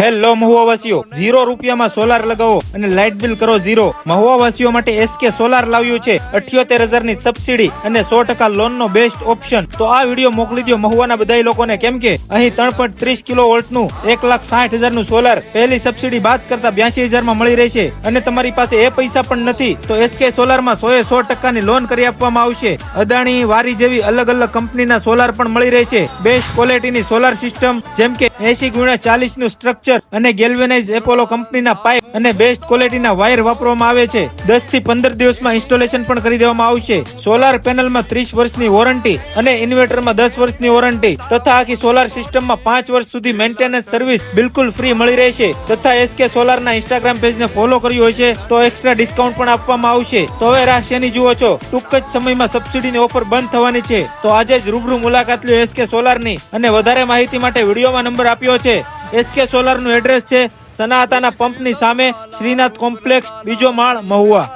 Hello Mahuva વાસીઓ, 0 રૂપિયામાં solar લગાવો અને લાઇટ બિલ કરો 0. મહુવા વાસીઓ માટે એસકે સોલાર લાવ્યું છે 78,000 ની સબસિડી અને 100% લોન નો બેસ્ટ ઓપ્શન. તો આ વિડીયો મોકલી દો મહુવાના બધા લોકોને, કેમ કે અહીં 3.30 કિલોવોલ્ટ નું 1,60,000 નું સોલાર પહેલી સબસિડી બાદ કરતા 82,000 માં મળી રહેશે. અને તમારી પાસે એ પૈસા પણ નથી તો એસકે સોલાર માં 100% ની લોન કરી આપવામાં આવશે. અદાણી, વારી જેવી અલગ અલગ કંપનીના સોલાર પણ મળી રહેશે. બેસ્ટ ક્વોલિટીની સોલાર સિસ્ટમ જેમ કે 80x40 નું સ્ટ્રક્ચર અને ગેલ્વેનાઇઝ એપોલો કંપનીના પાઇપ અને બેસ્ટ ક્વોલિટીના વાયર વાપરવામાં આવે છે. 10 થી 15 દિવસમાં ઇન્સ્ટોલેશન પણ કરી દેવામાં આવશે. સોલાર પેનલમાં 30 વર્ષની વોરંટી અને ઇન્વર્ટરમાં 10 વર્ષની વોરંટી તથા આખી સોલાર સિસ્ટમમાં 5 વર્ષ સુધી મેન્ટેનન્સ સર્વિસ બિલકુલ ફ્રી મળી રહેશે. તથા એસકે સોલારના ઇન્સ્ટાગ્રામ પેજને ફોલો કર્યું હશે તો એક્સ્ટ્રા ડિસ્કાઉન્ટ પણ આપવામાં આવશે. તો હવે રાહ શેની જુઓ છો? ટૂંક જ સમયમાં સબસિડીની ઓફર બંધ થવાની છે. તો આજે જ રૂબરૂ મુલાકાત લ્યો એસકે સોલારની. અને વધારે માહિતી માટે વિડીયોમાં નંબર આપ્યો છે. એસકે સોલાર નું એડ્રેસ છે સનાતાના પંપની સામે, શ્રીનાથ કોમ્પ્લેક્સ, બીજો માળ, મહુવા.